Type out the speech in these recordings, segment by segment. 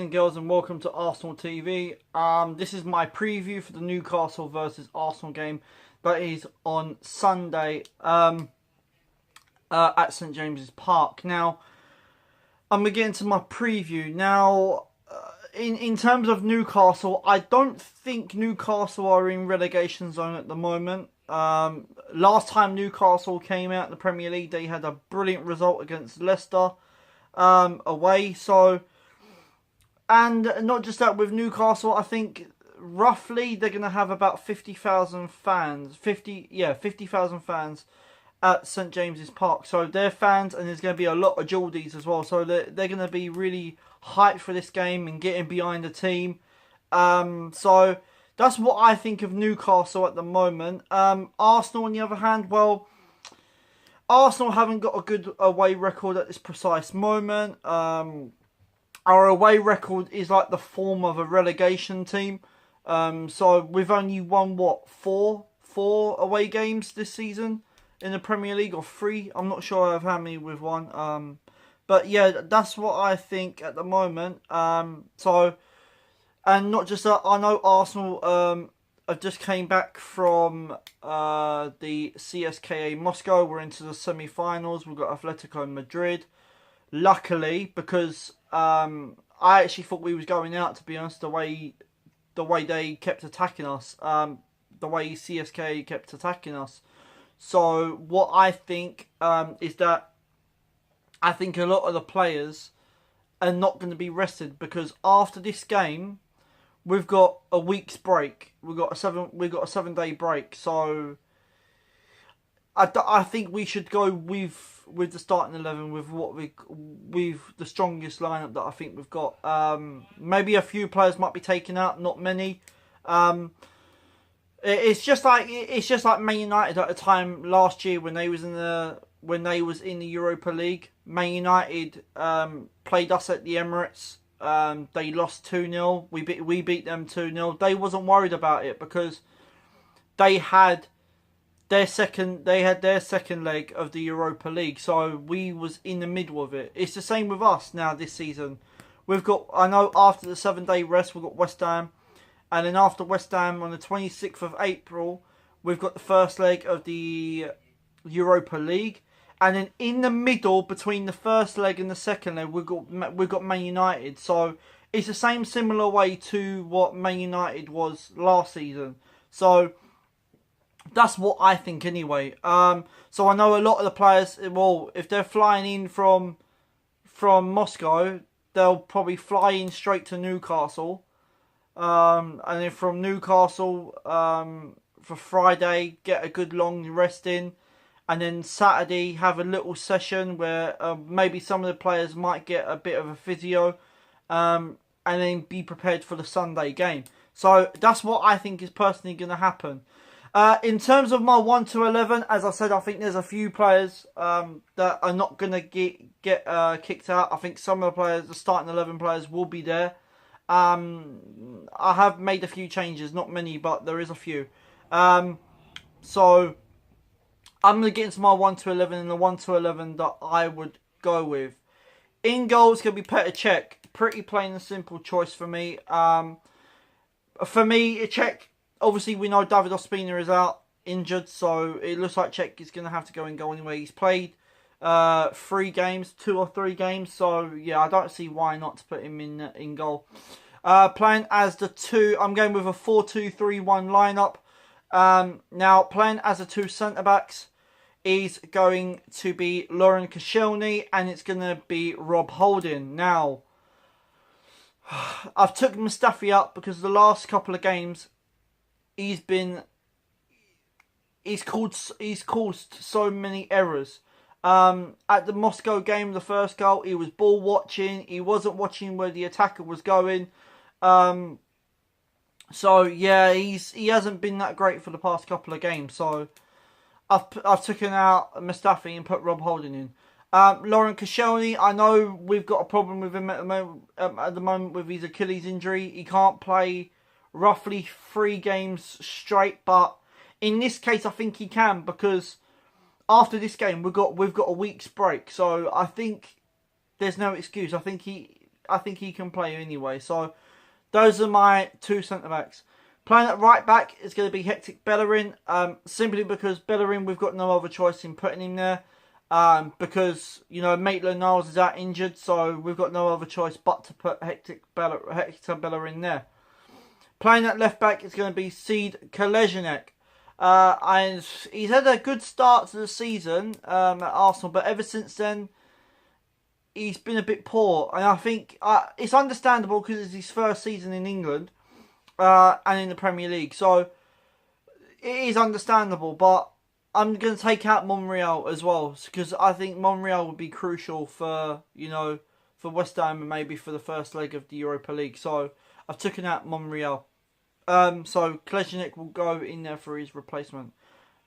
and girls, and welcome to Arsenal TV. This is my preview for the Newcastle versus Arsenal game that is on Sunday at St James's Park. Now, I'm going to get into my preview. Now, in terms of Newcastle, I don't think Newcastle are in relegation zone at the moment. Last time Newcastle came out in the Premier League, they had a brilliant result against Leicester away. So, and not just that, with Newcastle, I think roughly they're going to have about 50,000 fans. 50,000 fans at St James's Park. So they're fans, and there's going to be a lot of Geordies as well. So they're going to be really hyped for this game and getting behind the team. So that's what I think of Newcastle at the moment. Arsenal, on the other hand, well, Arsenal haven't got a good away record at this precise moment. Our away record is like the form of a relegation team. So we've only won, what, four away games this season in the Premier League, or 3. I'm not sure of how many we've won. But yeah, that's what I think at the moment. So, and not just that, I know Arsenal have just came back from the CSKA Moscow. We're into the semi-finals. We've got Athletico Madrid. Luckily, because I actually thought we was going out, to be honest, the way they kept attacking us, the way CSK kept attacking us. So what I think is that I think a lot of the players are not going to be rested, because after this game we've got a week's break. We've got a 7-day break. So I think we should go with the starting 11, with the strongest lineup that I think we've got. Maybe a few players might be taken out, not many. It's just like Man United at the time last year when they was in the Europa League. Man United played us at the Emirates. They lost 2-0. We beat them 2-0. They wasn't worried about it because they had their second leg of the Europa League, so we was in the middle of it. It's the same with us now this season. We've got, I know after the 7-day rest, we've got West Ham, and then after West Ham on the 26th of April, we've got the first leg of the Europa League, and then in the middle between the first leg and the second leg, we've got Man United. So it's the same similar way to what Man United was last season. So that's what I think anyway. So I know a lot of the players, well, if they're flying in from Moscow, they'll probably fly in straight to Newcastle. And then from Newcastle, for Friday, get a good long rest in. And then Saturday, have a little session where maybe some of the players might get a bit of a physio. And then be prepared for the Sunday game. So that's what I think is personally going to happen. In terms of my 1 to 11, as I said, I think there's a few players that are not going to get kicked out. I think some of the players, the starting 11 players, will be there. I have made a few changes, not many, but there is a few. So I'm going to get into my 1 to 11, and the 1 to 11 that I would go with. In goal, it's going to be Petr Cech. Pretty plain and simple choice for me. For me, Cech, obviously we know David Ospina is out, injured, so it looks like Cech is going to have to go in goal anyway. He's played 3 games, 2 or 3 games, so yeah, I don't see why not to put him in goal. Playing as the 2, I'm going with a 4-2-3-1 lineup. Now, playing as the 2 centre-backs is going to be Laurent Koscielny, and it's going to be Rob Holding. Now, I've took Mustafi out because the last couple of games he's caused so many errors. At the Moscow game, the first goal, he was ball watching. He wasn't watching where the attacker was going. So yeah, he hasn't been that great for the past couple of games. So I've taken out Mustafi and put Rob Holding in. Laurent Koscielny, I know we've got a problem with him at the moment with his Achilles injury. He can't play roughly 3 games straight, but in this case I think he can, because after this game we've got a week's break. So I think there's no excuse. I think I think he can play anyway. So those are my two centre backs. Playing at right back is going to be Hectic Bellerin, simply because Bellerin, we've got no other choice in putting him there, because, you know, Maitland-Niles is out injured, so we've got no other choice but to put Hector Bellerin there. Playing at left back is going to be Sead Koležíček, and he's had a good start to the season at Arsenal, but ever since then, he's been a bit poor, and I think it's understandable because it's his first season in England. And in the Premier League, so it is understandable, but I'm going to take out Monreal as well, because I think Monreal would be crucial for, you know, for West Ham and maybe for the first leg of the Europa League, so I've taken out Monreal. So Koležíček will go in there for his replacement.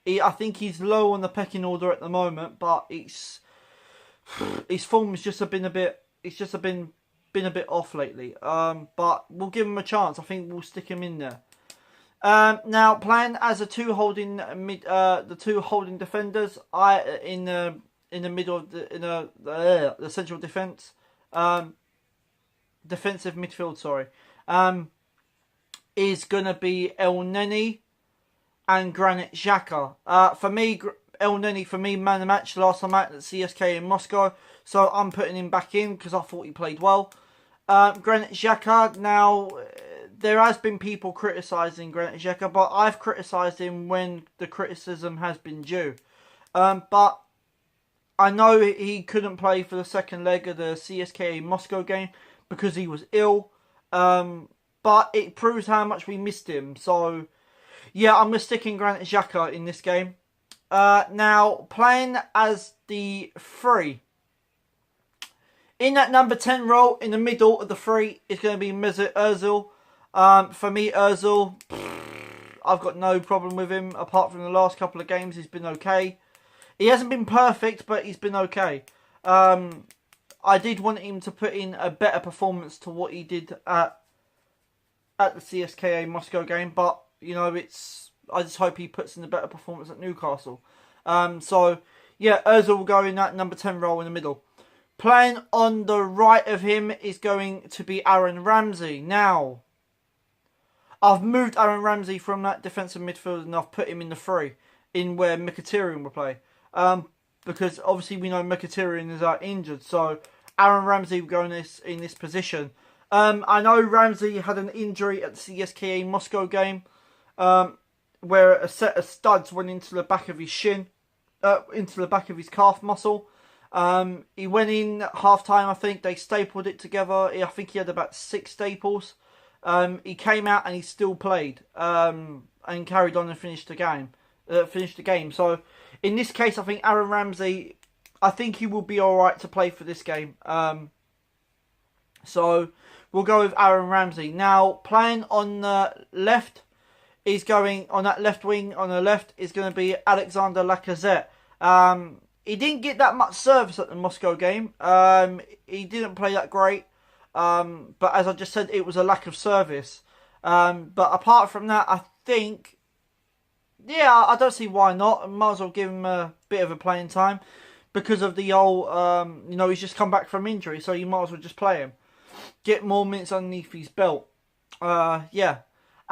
I think he's low on the pecking order at the moment, but his form has just been a bit, been a bit off lately, but we'll give him a chance. I think we'll stick him in there. Now playing as the two holding defenders, in the middle of the central defense, defensive midfield. Sorry, is gonna be El Neni and Granit Xhaka. For me, El Neni, man of the match last time out at CSK in Moscow, so I'm putting him back in because I thought he played well. Granit Xhaka, now there has been people criticising Granit Xhaka, but I've criticised him when the criticism has been due. But I know he couldn't play for the second leg of the CSK Moscow game because he was ill. But it proves how much we missed him. So yeah, I'm going to stick in Granit Xhaka in this game. Now, playing as the three. In that number 10 role, in the middle of the three, is going to be Mesut Ozil. For me, Ozil, I've got no problem with him. Apart from the last couple of games, he's been okay. He hasn't been perfect, but he's been okay. I did want him to put in a better performance to what he did at the CSKA Moscow game. But, you know, I just hope he puts in a better performance at Newcastle. So, yeah, Ozil will go in that number 10 role in the middle. Playing on the right of him is going to be Aaron Ramsey. Now, I've moved Aaron Ramsey from that defensive midfield and I've put him in the three, in where Mkhitaryan will play. Because obviously we know Mkhitaryan is out injured, so Aaron Ramsey will go in this position. I know Ramsey had an injury at the CSKA Moscow game, where a set of studs went into the back of his shin, into the back of his calf muscle. He went in at half time, I think. They stapled it together. I think he had about 6 staples. He came out and he still played. And carried on and finished the game. So, in this case, I think Aaron Ramsey, I think he will be alright to play for this game. So, we'll go with Aaron Ramsey. Now, playing on the left, is going, on that left wing, on the left, is going to be Alexander Lacazette. He didn't get that much service at the Moscow game. He didn't play that great. But as I just said, it was a lack of service. But apart from that, I think, yeah, I don't see why not. I might as well give him a bit of a playing time. Because of the old, you know, he's just come back from injury. So you might as well just play him. Get more minutes underneath his belt. Yeah.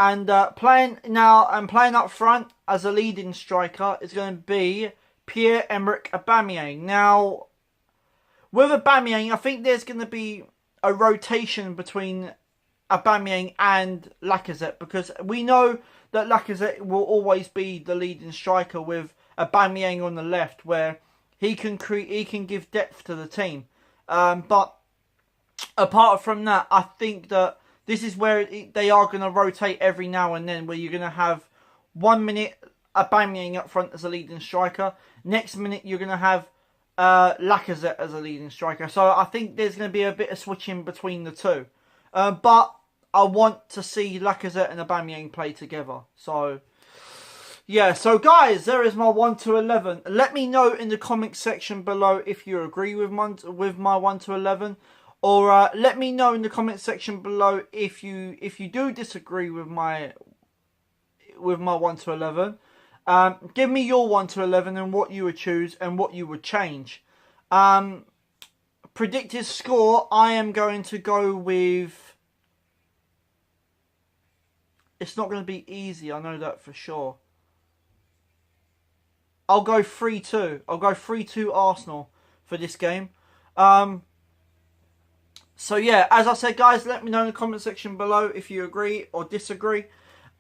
And playing up front as a leading striker is going to be Pierre-Emerick Aubameyang. Now, with Aubameyang, I think there's going to be a rotation between Aubameyang and Lacazette, because we know that Lacazette will always be the leading striker with Aubameyang on the left, where he can give depth to the team. But apart from that, I think that this is where they are going to rotate every now and then, where you're going to have 1 minute Aubameyang up front as a leading striker. Next minute, you're going to have Lacazette as a leading striker. So I think there's going to be a bit of switching between the two. But I want to see Lacazette and Aubameyang play together. So, yeah. So, guys, there is my 1 to 11. Let me know in the comment section below if you agree with my 1 to 11. Or let me know in the comment section below if you do disagree with my 1 to 11. Give me your 1 to 11 and what you would choose and what you would change. predicted score, I am going to go with... It's not going to be easy, I know that for sure. I'll go 3-2. I'll go 3-2 Arsenal for this game. So yeah, as I said, guys, let me know in the comment section below if you agree or disagree.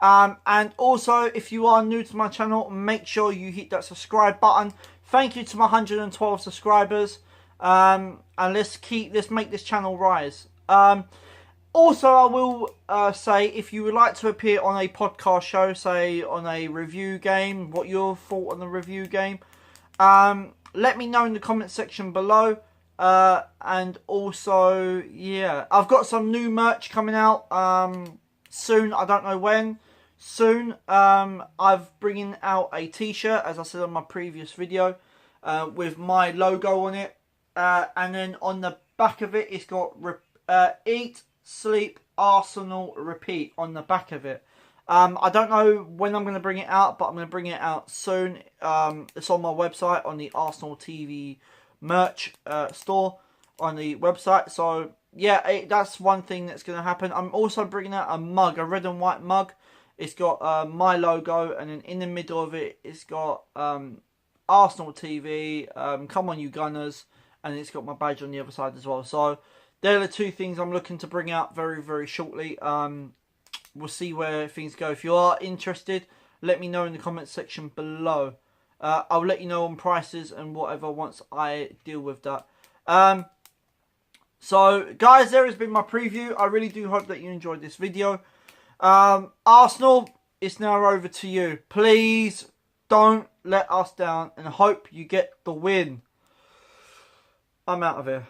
And also, if you are new to my channel, make sure you hit that subscribe button. Thank you to my 112 subscribers. And let's make this channel rise. Also, I will say, if you would like to appear on a podcast show, say on a review game, what your thought on the review game, let me know in the comment section below. And also, yeah, I've got some new merch coming out soon. I don't know when. Soon. I've bringing out a t-shirt, as I said on my previous video, with my logo on it. And then on the back of it, it's got Eat, Sleep, Arsenal, Repeat on the back of it. I don't know when I'm going to bring it out, but I'm going to bring it out soon. It's on my website, on the Arsenal TV merch store on the website. So yeah, that's one thing that's going to happen. I'm also bringing out a mug, a red and white mug. It's got my logo, and then in the middle of it, it's got Arsenal TV, come on you Gunners, and it's got my badge on the other side as well. So they're the two things I'm looking to bring out very, very shortly. We'll see where things go. If you are interested, let me know in the comment section below. I'll let you know on prices and whatever once I deal with that. So, guys, there has been my preview. I really do hope that you enjoyed this video. Arsenal, it's now over to you. Please don't let us down, and hope you get the win. I'm out of here.